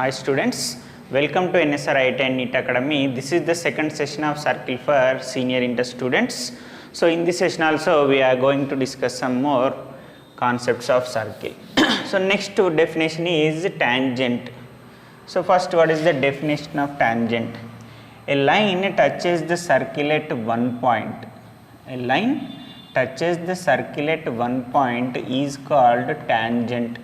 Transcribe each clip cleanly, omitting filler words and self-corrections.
Hi students, welcome to NSR IIT and NEET Academy. This is the second session of circle for senior inter students. So in this session also we are going to discuss some more concepts of circle. So next definition is tangent. So first, what is the definition of tangent? A line touches the circle at one point. A line touches the circle at one point is called tangent.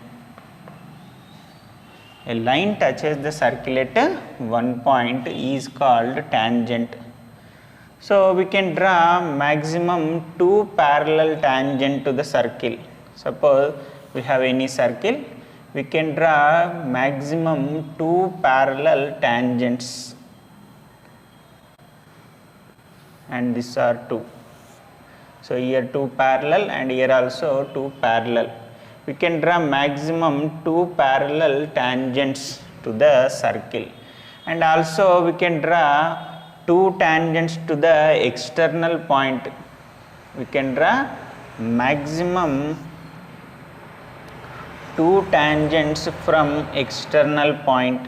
A line touches the circle at one point is called tangent. So we can draw maximum two parallel tangent to the circle. Suppose we have any circle, we can draw maximum two parallel tangents, and these are two. So here two parallel and here also two parallel. We can draw maximum two parallel tangents to the circle, and also we can draw two tangents to the external point. We can draw maximum two tangents from external point.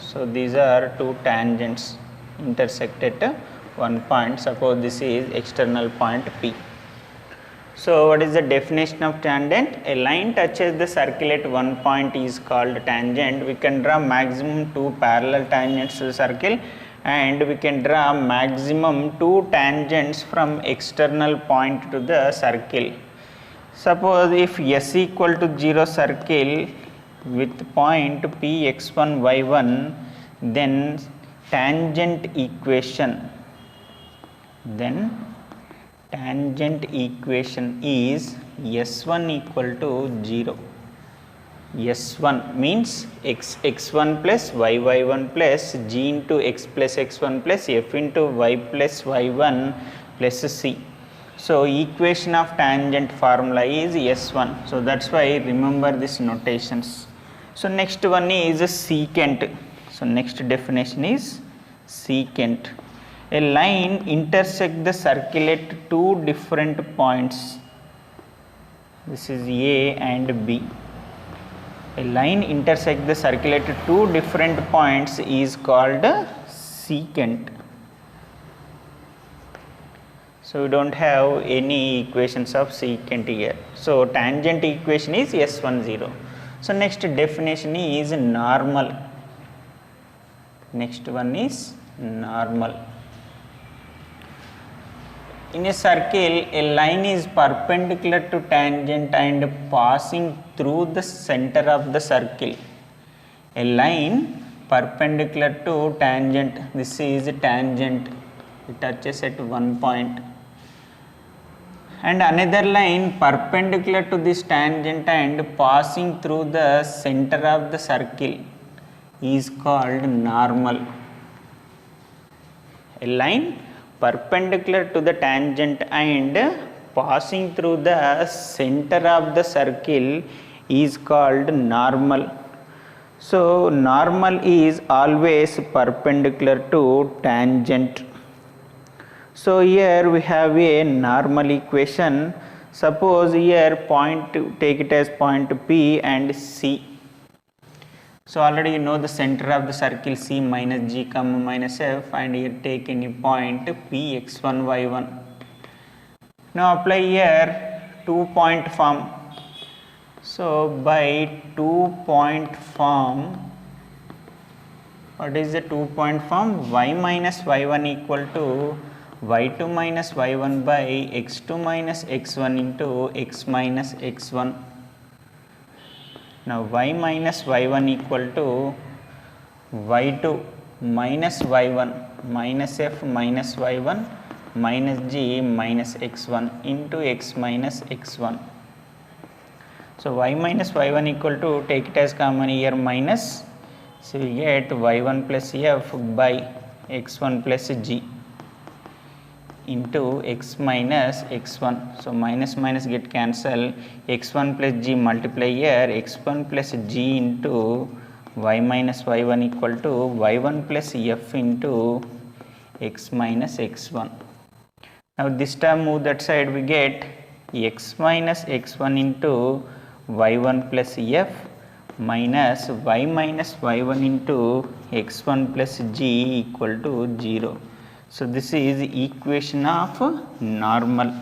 So these are two tangents intersect at one point. Suppose this is external point P. So what is the definition of tangent? A line touches the circle at one point is called tangent. We can draw maximum two parallel tangents to the circle, and we can draw maximum two tangents from external point to the circle. Suppose if S equal to 0 circle with point P x1 y1, then tangent equation is S1 equal to 0. S1 means x1 plus y1 plus g into x plus x1 plus f into y plus y1 plus c. So equation of tangent formula is S1. So that's why remember these notations. So next one is secant. So next definition is secant. A line intersect the circle at two different points. This is A and B. A line intersect the circle at two different points is called secant. So we don't have any equations of secant here. So tangent equation is S1 0. So next definition is normal. Next one is normal. In a circle, a line is perpendicular to tangent and passing through the center of the circle. A line perpendicular to tangent, this is tangent, it touches at one point, and another line perpendicular to this tangent and passing through the center of the circle is called normal. A line perpendicular to the tangent and passing through the center of the circle is called normal. So normal is always perpendicular to tangent. So here we have a normal equation. Suppose here take it as point P and C. So already you know the center of the circle C minus G comma minus F, and here take any point P x1 y1. Now apply here 2-point form. So by 2-point form, what is the 2-point form? Y minus y1 equal to y2 minus y1 by x2 minus x1 into x minus x1. Now y minus y1 equal to y2 minus y1 minus f minus y1 minus g minus x1 into x minus x1. So y minus y1 equal to, take it as common here, minus. So we get y1 plus f by x1 plus g into x minus x1. So minus minus get cancel, x1 plus g multiply here, x1 plus g into y minus y1 equal to y1 plus f into x minus x1. Now this term move that side, we get x minus x1 into y1 plus f minus y minus y1 into x1 plus g equal to 0. So, this is equation of normal.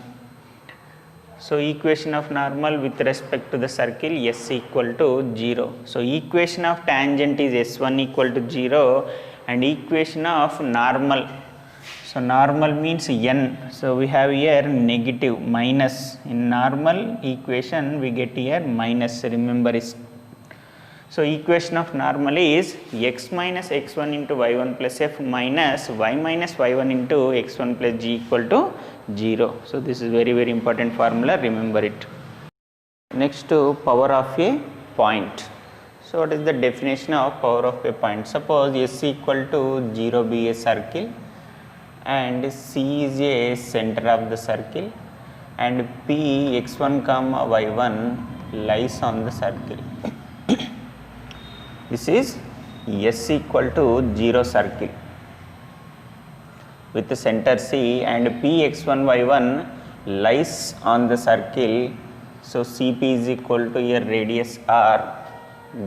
So, equation of normal with respect to the circle s equal to 0. So, equation of tangent is s1 equal to 0 and equation of normal. So, normal means n. So, we have here negative minus. In normal equation we get here minus, remember is. So, equation of normal is x minus x1 into y1 plus f minus y minus y1 into x1 plus g equal to 0. So, this is very important formula, remember it. Next to power of a point. So, what is the definition of power of a point? Suppose s equal to 0 be a circle and c is a center of the circle and p x1 comma y1 lies on the circle. This is s equal to 0 circle with the center c and p x1 y1 lies on the circle. So, Cp is equal to a radius r,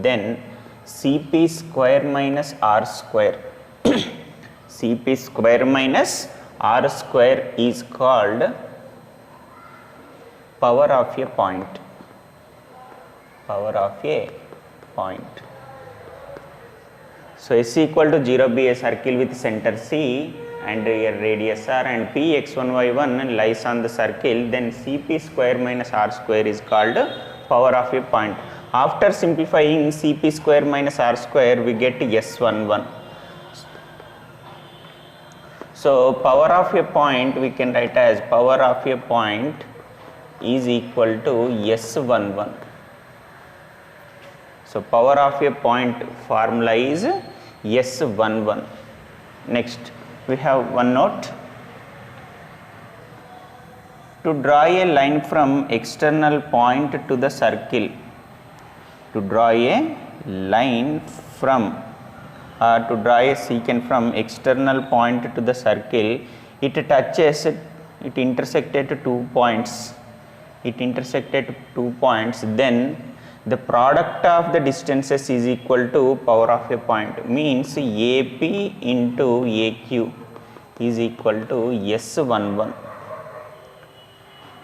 then Cp square minus r square. Cp square minus r square is called power of a point. Power of a point. So, S equal to 0 be a circle with center C and a radius r and P x1 y1 lies on the circle, then Cp square minus r square is called power of a point. After simplifying Cp square minus r square we get S11. So, power of a point we can write as power of a point is equal to S11. So, power of a point formula is S11. Next, we have one note. To draw a line from external point to the circle, to draw a line from to draw a secant from external point to the circle, it touches, it intersected 2 points. It intersected 2 points, then the product of the distances is equal to power of a point, means AP into AQ is equal to S11.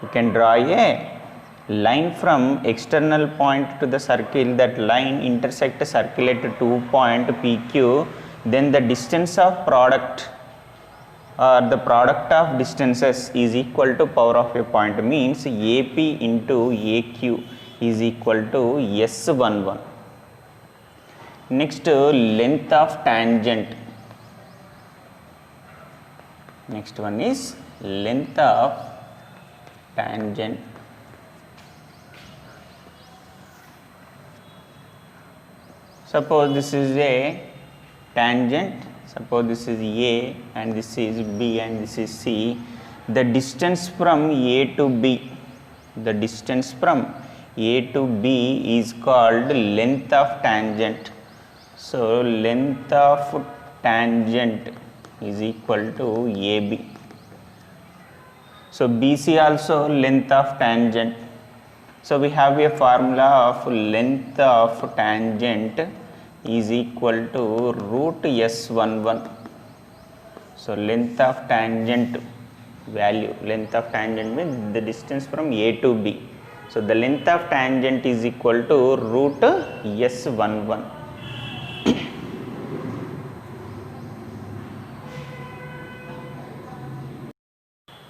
You can draw a line from external point to the circle, that line intersect circle at 2 point PQ, then the distance of product or the product of distances is equal to power of a point, means AP into AQ is equal to S11. Next, length of tangent. Next one is length of tangent. Suppose this is a tangent, suppose this is A and this is B and this is C. The distance from A to B, the distance from A to B is called length of tangent. So, length of tangent is equal to AB. So, BC also length of tangent. So, we have a formula of length of tangent is equal to root S11. So, length of tangent value, length of tangent means the distance from A to B. So, the length of tangent is equal to root S11.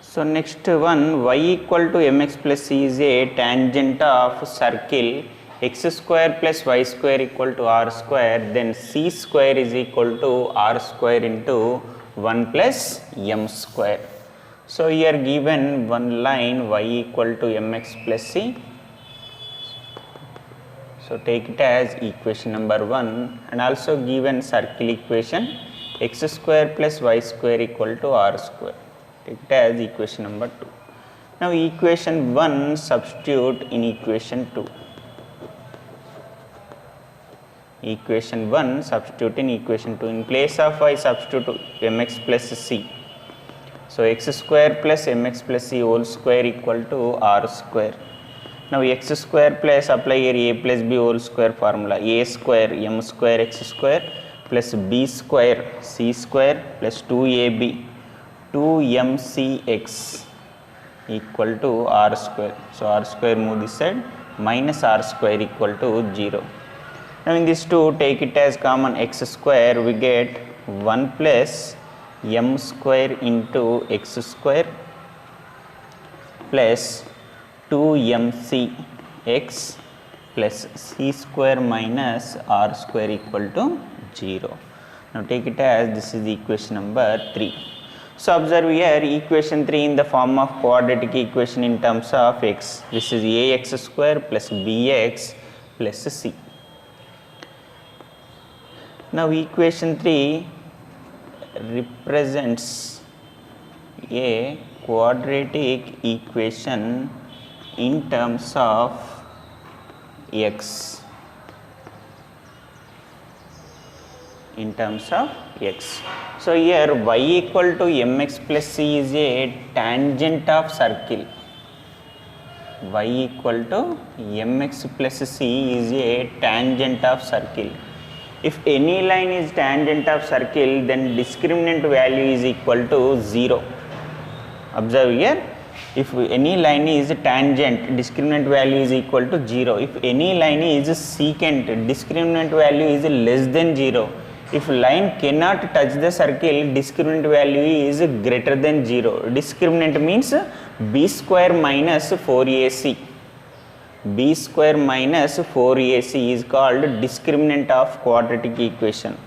So, next one, y equal to mx plus c is a tangent of circle x square plus y square equal to r square, then c square is equal to r square into 1 plus m square. So, here given one line y equal to mx plus c. So, take it as equation number 1 and also given circle equation x square plus y square equal to r square. Take it as equation number 2. Now, equation 1 substitute in equation 2. Equation 1 substitute in equation 2. In place of y substitute mx plus c. So x square plus mx plus c whole square equal to r square. Now x square plus apply here a plus b whole square formula, a square m square x square plus b square c square plus 2ab 2mcx equal to r square. So r square move this side, minus r square equal to 0. Now in this 2 take it as common, x square we get 1 plus m square into x square plus 2mcx plus c square minus r square equal to 0. Now take it as this is the equation number 3. So observe here equation 3 in the form of quadratic equation in terms of x. This is ax square plus bx plus c. Now equation 3 represents a quadratic equation in terms of x. In terms of x. So here y equal to mx plus c is a tangent of circle. Y equal to mx plus c is a tangent of circle. If any line is tangent of circle, then discriminant value is equal to 0. Observe here, if any line is tangent, discriminant value is equal to 0. If any line is secant, discriminant value is less than 0. If line cannot touch the circle, discriminant value is greater than 0. Discriminant means b square minus 4ac. b square minus 4ac is called discriminant of quadratic equation.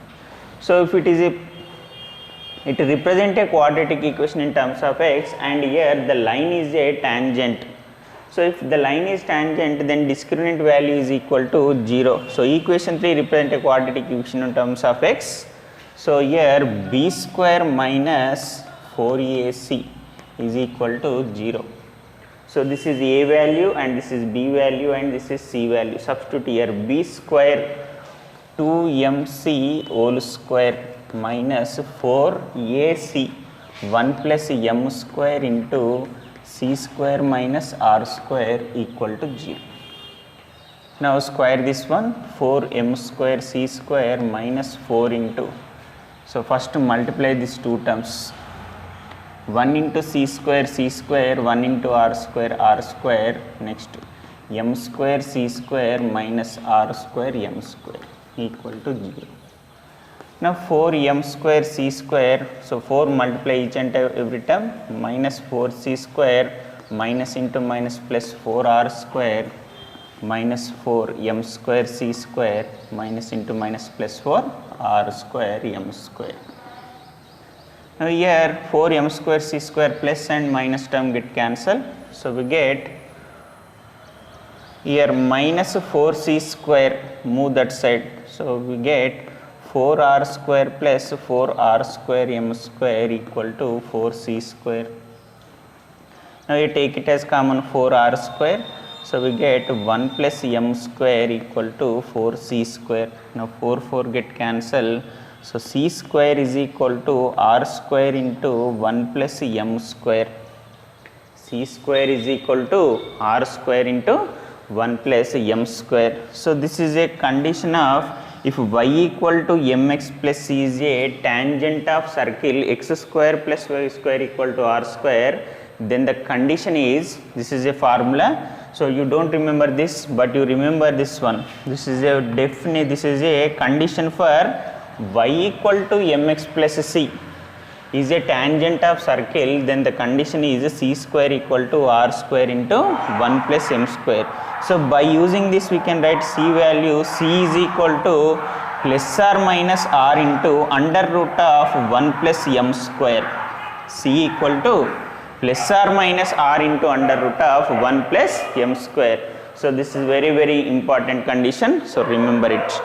So if it represents a quadratic equation in terms of x, and here the line is a tangent. So if the line is tangent, then discriminant value is equal to 0. So equation 3 represents a quadratic equation in terms of x. So here b square minus 4ac is equal to 0. So this is a value and this is b value and this is c value. Substitute here b square 2mc whole square minus 4ac 1 plus m square into c square minus r square equal to 0. Now square this one, 4m square c square minus 4 into. So first multiply these two terms. 1 into c square, 1 into r square, next m square c square minus r square m square equal to 0. Now 4m square c square, so 4 multiply each and every term, minus 4c square minus into minus plus 4r square minus 4m square c square minus into minus plus 4r square m square. Now here 4m square c square plus and minus term get cancelled. So we get here minus 4c square, move that side. So we get 4r square plus 4r square m square equal to 4c square. Now you take it as common 4r square. So we get 1 plus m square equal to 4c square. Now 4 get cancelled. So c square is equal to r square into 1 plus m square. C square is equal to r square into 1 plus m square. So this is a condition of if y equal to mx plus c is a tangent of circle x square plus y square equal to r square, then the condition is, this is a formula. So you don't remember this, but you remember this one. This is a definite, this is a condition for y equal to mx plus c is a tangent of circle, then the condition is c square equal to r square into 1 plus m square. So by using this we can write c value, c is equal to plus or minus r into under root of 1 plus m square. C equal to plus or minus r into under root of 1 plus m square. So this is very important condition, so remember it.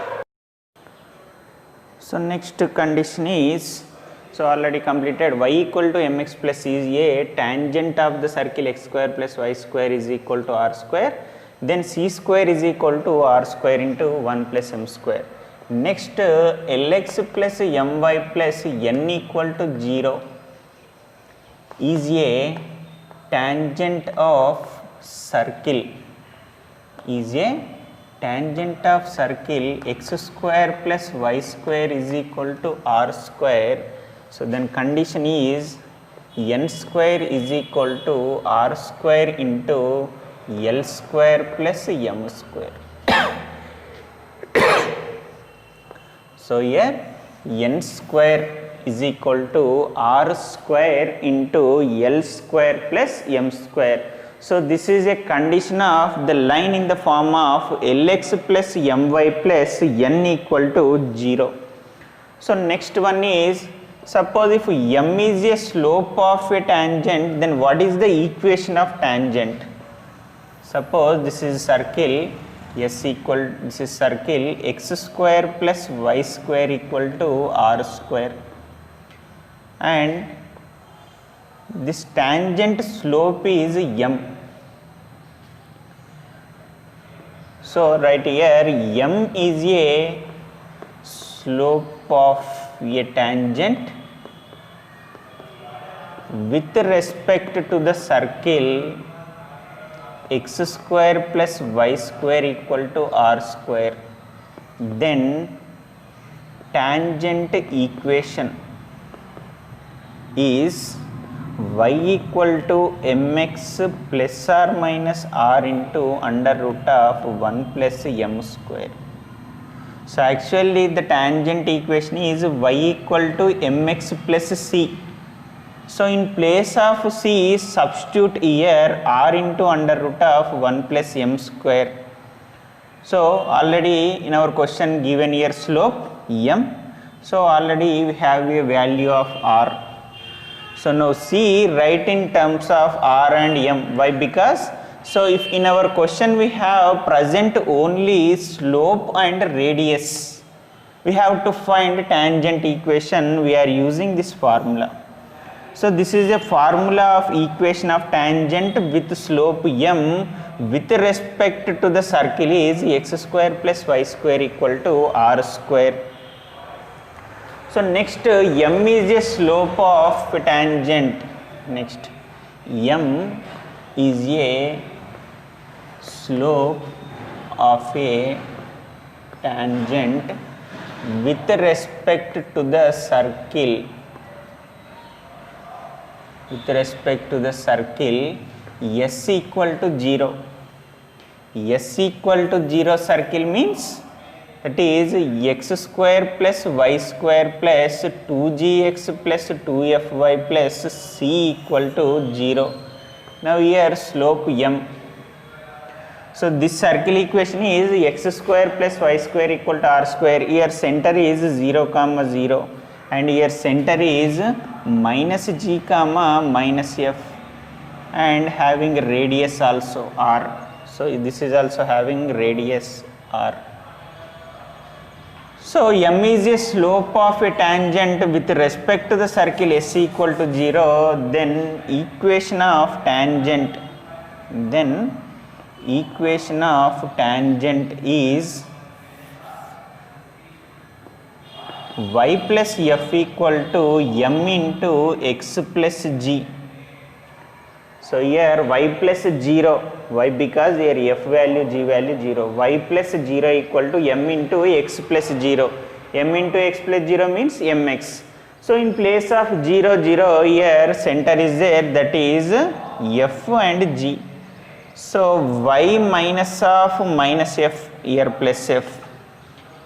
So next condition is, so already completed, y equal to mx plus c is a tangent of the circle x square plus y square is equal to r square, then c square is equal to r square into 1 plus m square. Next Lx plus My plus n equal to 0. is a tangent of circle, is a tangent of circle x square plus y square is equal to r square. So then condition is n square is equal to r square into l square plus m square. So here n square is equal to r square into l square plus m square. So this is a condition of the line in the form of lx plus my plus n equal to 0. So next one is, suppose if m is a slope of a tangent, then what is the equation of tangent? Suppose this is circle s equal, this is circle x square plus y square equal to r square, and this tangent slope is m. So right here m is a slope of a tangent with respect to the circle x square plus y square equal to r square. Then tangent equation is y equal to mx plus or minus r into under root of 1 plus m square. So actually the tangent equation is y equal to mx plus c. So in place of c, substitute here r into under root of 1 plus m square. So already in our question given here slope m. So already we have a value of r. So now c write in terms of r and m. Why? Because so if in our question we have present only slope and radius, we have to find tangent equation. We are using this formula. So this is a formula of equation of tangent with slope m with respect to the circle is x square plus y square equal to r square. So next m is a slope of tangent. Next m is a slope of a tangent with respect to the circle. With respect to the circle s equal to 0. S equal to 0 circle means that is x square plus y square plus 2gx plus 2fy plus c equal to 0. Now here slope m. So this circle equation is x square plus y square equal to r square. Here center is 0 comma 0 and here center is minus g comma minus f and having radius also r. So this is also having radius r. So m is a slope of a tangent with respect to the circle s equal to 0. Then equation of tangent is y plus f equal to m into x plus g. So here y plus 0, why? Because here f value, g value 0, y plus 0 equal to m into x plus 0, m into x plus 0 means mx. So in place of 0 0 here center is there, that is f and g. So y minus of minus f here plus f,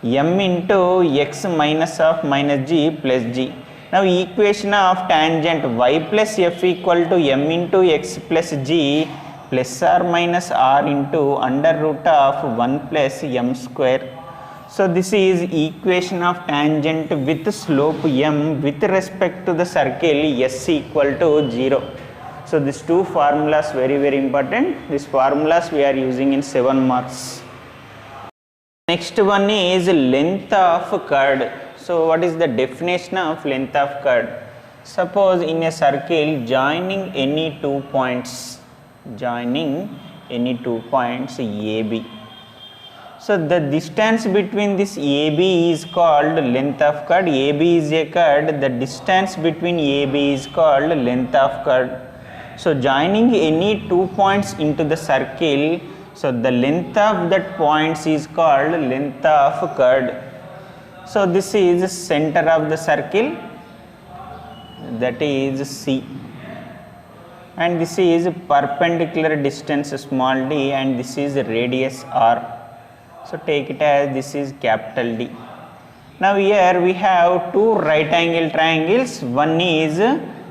m into x minus of minus g plus g. Now equation of tangent y plus f equal to m into x plus g plus or minus r into under root of 1 plus m square. So this is equation of tangent with slope m with respect to the circle s equal to 0. So these two formulas very important. These formulas we are using in 7 marks. Next one is length of chord. So what is the definition of length of chord? Suppose in a circle joining any 2 points, AB. So the distance between this AB is called length of chord. AB is a chord. The distance between AB is called length of chord. So joining any two points into the circle, so the length of that points is called length of chord. So this is center of the circle, that is C, and this is perpendicular distance small d, and this is radius r. So take it as this is capital D. Now here we have two right angle triangles. One is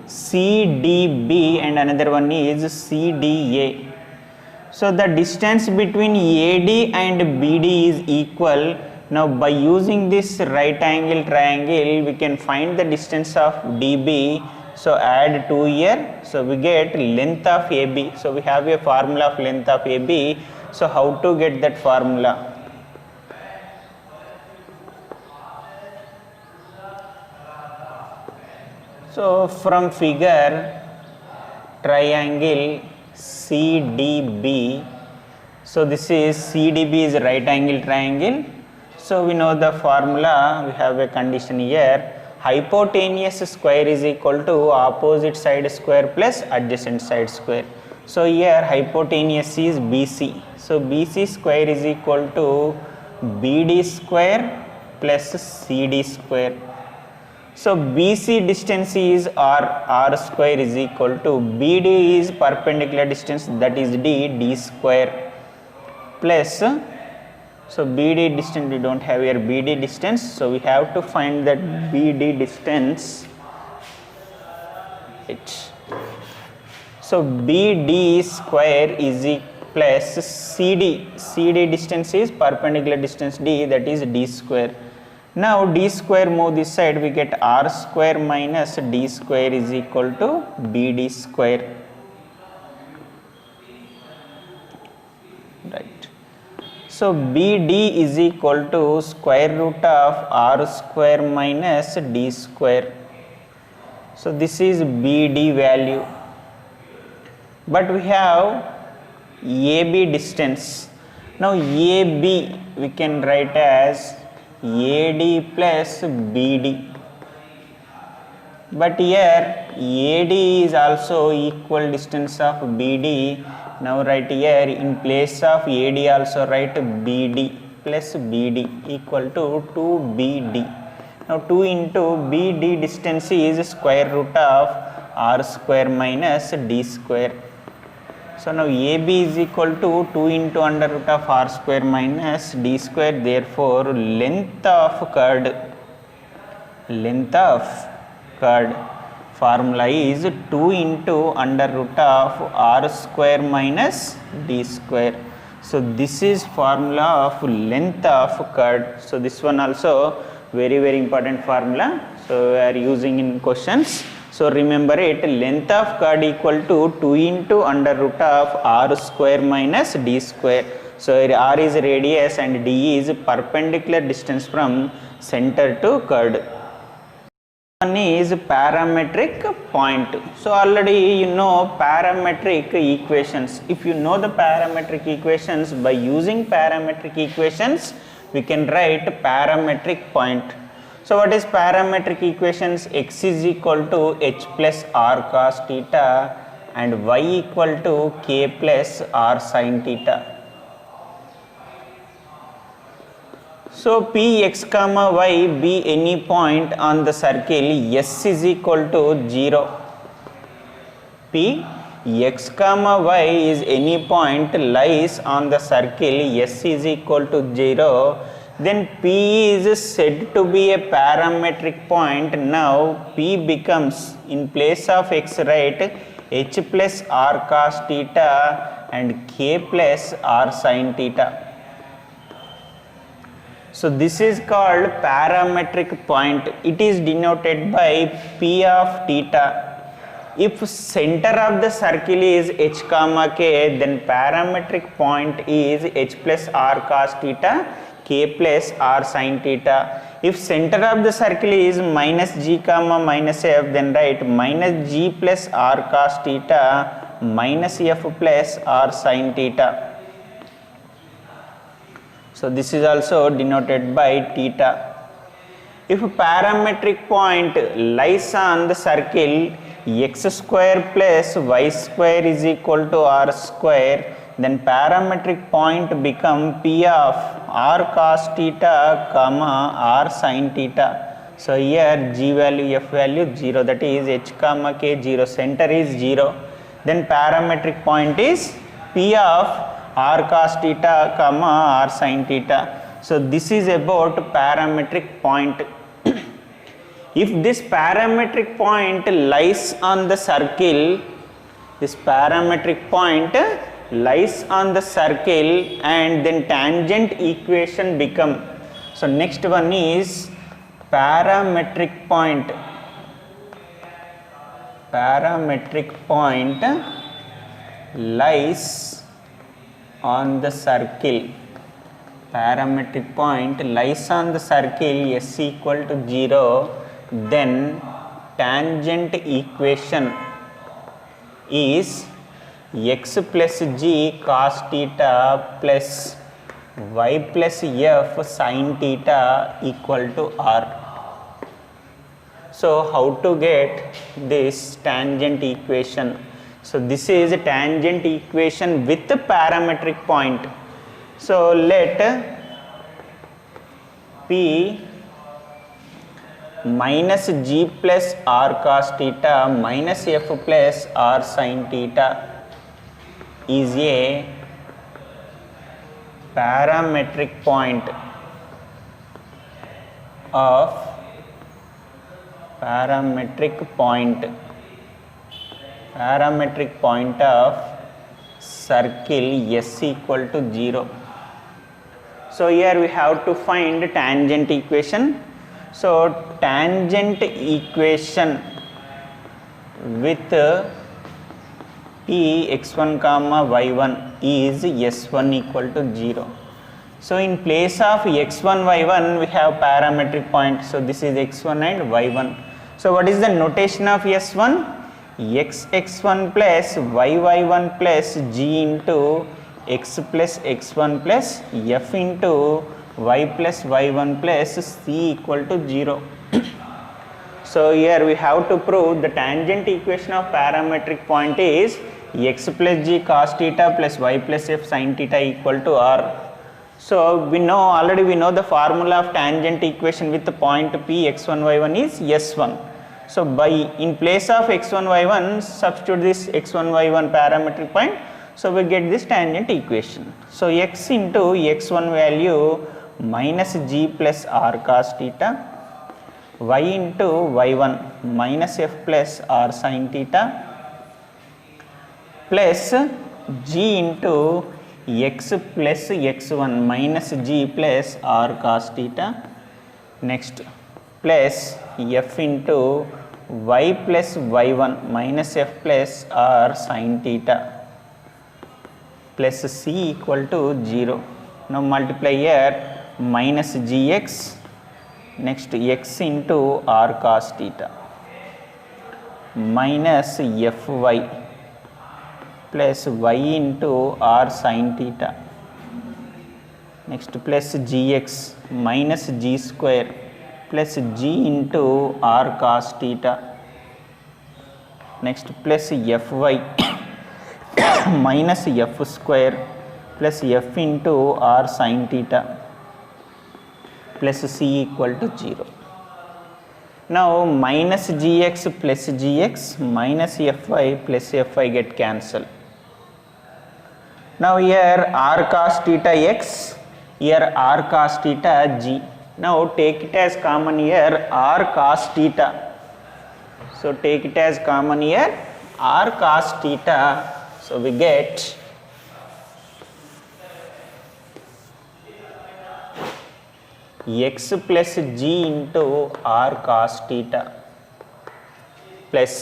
CDB and another one is CDA. So the distance between AD and BD is equal. Now by using this right angle triangle, we can find the distance of DB. So add 2 here. So we get length of AB. So we have a formula of length of AB. So how to get that formula? So from figure, triangle CDB, so this is CDB is right angle triangle. So we know the formula, we have a condition here, hypotenuse square is equal to opposite side square plus adjacent side square. So here hypotenuse is BC, so BC square is equal to BD square plus CD square. So BC distance is R square is equal to BD is perpendicular distance, that is D square, plus, so BD distance we don't have here BD distance, so we have to find that BD distance H. So BD square is plus CD distance is perpendicular distance D, that is D square. Now D square move this side, we get R square minus D square is equal to BD square. Right. So BD is equal to square root of R square minus D square. So this is BD value. But we have AB distance. Now AB we can write as AD plus BD, but here AD is also equal distance of BD. Now write here in place of AD also write BD plus BD equal to 2BD. Now 2 into BD distance is square root of R square minus D square. So now AB is equal to 2 into under root of R square minus D square. Therefore length of chord formula is 2 into under root of R square minus D square. So this is formula of length of chord. So this one also very important formula. So we are using in questions. So remember it, length of chord equal to 2 into under root of R square minus D square. So R is radius and D is perpendicular distance from center to chord. One is parametric point. So already you know parametric equations. If you know the parametric equations, by using parametric equations we can write parametric point. So what is parametric equations? X is equal to h plus r cos theta and y equal to k plus r sin theta. So p x comma y be any point on the circle S is equal to 0. P x comma y is any point lies on the circle S is equal to 0. Then P is said to be a parametric point. Now P becomes, in place of x write h plus r cos theta and k plus r sin theta. So this is called parametric point. It is denoted by P of theta. If center of the circle is h comma k, then parametric point is h plus r cos theta, k plus r sin theta. If center of the circle is minus g comma minus f, then write minus g plus r cos theta minus f plus r sin theta. So this is also denoted by theta. If parametric point lies on the circle x square plus y square is equal to r square, then parametric point become p of r cos theta comma r sin theta. So here g value, f value 0, that is h comma k 0, center is 0. Then parametric point is p of r cos theta comma r sin theta. So this is about parametric point. If this parametric point lies on the circle, this parametric point lies on the circle, and then tangent equation become. So next one is parametric point. Parametric point lies on the circle. Parametric point lies on the circle s equal to 0, then tangent equation is x plus g cos theta plus y plus f sin theta equal to r. So how to get this tangent equation? So this is a tangent equation with the parametric point. So let p minus g plus r cos theta minus f plus r sin theta is a parametric point of circle s equal to 0. So here we have to find tangent equation. So tangent equation with p x1 comma y1 is s1 equal to 0. So in place of x1 y1 we have parametric point. So this is x1 and y1. So what is the notation of s1? x1 plus y1 plus g into x plus x1 plus f into y plus y1 plus c equal to 0. So here we have to prove the tangent equation of parametric point is x plus g cos theta plus y plus f sin theta equal to r. So we know the formula of tangent equation with the point p x1 y1 is s1. So by in place of x1 y1 substitute this x1 y1 parametric point, so we get this tangent equation. So x into x1 value minus g plus r cos theta, y into y1 minus f plus r sin theta, plus g into x plus x1 minus g plus r cos theta, next plus f into y plus y1 minus f plus r sin theta plus c equal to 0. Now multiply here minus gx, next x into r cos theta minus fy plus y into r sin theta, next plus gx minus g square plus g into r cos theta, next plus fy minus f square plus f into r sin theta plus c equal to 0. Now minus gx plus gx minus fy plus fy get cancelled. Now here r cos theta x, here r cos theta g. Now take it as common here r cos theta. So take it as common here r cos theta. So we get x plus g into r cos theta plus,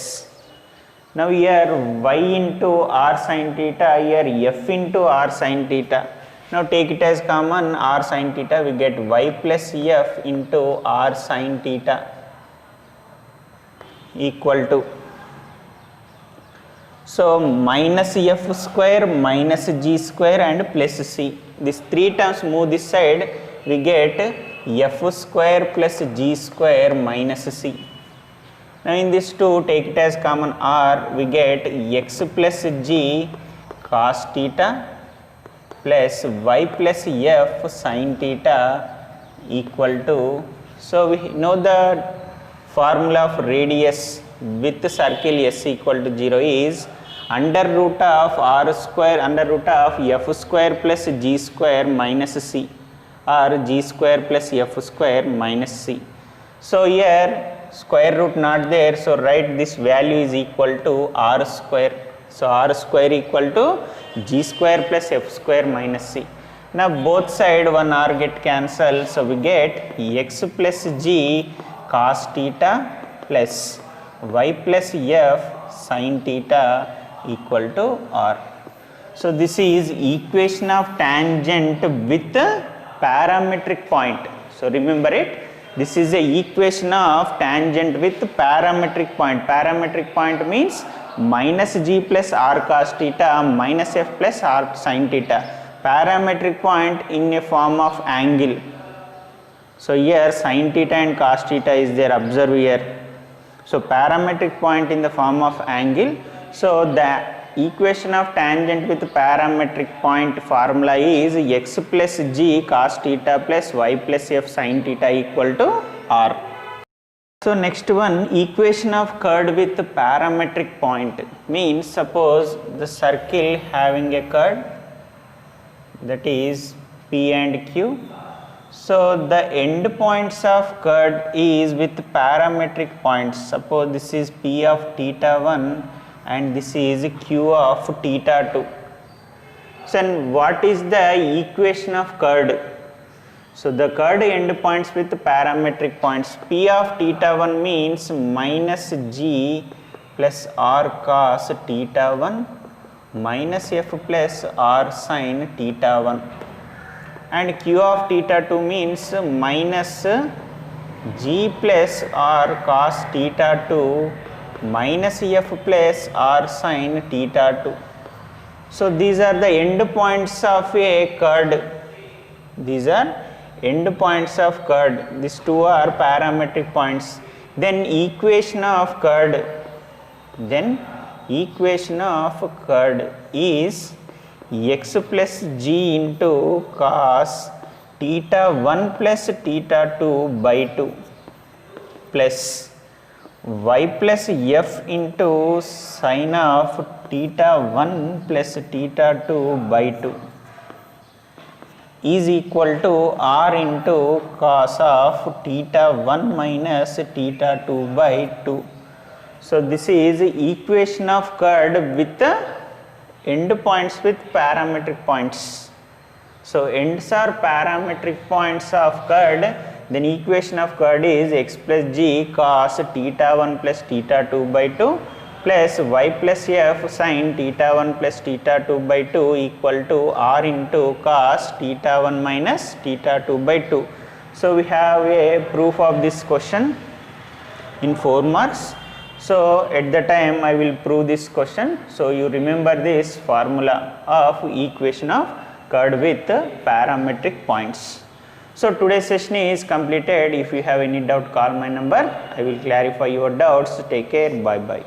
now here y into r sin theta, here f into r sin theta. Now take it as common r sin theta, we get y plus f into r sin theta equal to, so minus f square minus g square and plus c. these three terms move this side, we get f square plus g square minus c. Now in this 2, take it as common r, we get x plus g cos theta plus y plus f sin theta equal to, so we know the formula of radius with circle s equal to 0 is under root of r square under root of f square plus g square minus c, or g square plus f square minus c. So here square root not there, so write this value is equal to r square. So r square equal to g square plus f square minus c. Now both side one r get cancelled, so we get x plus g cos theta plus y plus f sin theta equal to r. So this is equation of tangent with parametric point. So remember it, this is a equation of tangent with parametric point. Parametric point means minus g plus r cos theta minus f plus r sin theta. Parametric point in a form of angle. So here sin theta and cos theta is there, observe here. So parametric point in the form of angle. So the equation of tangent with parametric point formula is x plus g cos theta plus y plus f sin theta equal to r. So next one, equation of chord with parametric point means, suppose the circle having a chord, that is P and Q. So the end points of chord is with parametric points. Suppose this is P of theta 1 and this is Q of theta 2. So what is the equation of chord? So the chord end points with parametric points. P of theta 1 means minus g plus r cos theta 1 minus f plus r sin theta 1, and q of theta 2 means minus g plus r cos theta 2 minus f plus r sin theta 2. So these are the end points of a chord. These are end points of chord. These two are parametric points. Then equation of chord. Equation of chord is x plus g into cos theta 1 plus theta 2 by 2 plus y plus f into sin of theta 1 plus theta 2 by 2 is equal to r into cos of theta 1 minus theta 2 by 2. So this is equation of chord with end points with parametric points. So ends are parametric points of chord. Then equation of chord is x plus g cos theta 1 plus theta 2 by 2 plus y plus f sin theta 1 plus theta 2 by 2 equal to r into cos theta 1 minus theta 2 by 2. So we have a proof of this question in 4 marks. So at the time I will prove this question. So you remember this formula of equation of chord with parametric points. So today's session is completed. If you have any doubt, call my number. I will clarify your doubts. Take care. Bye bye.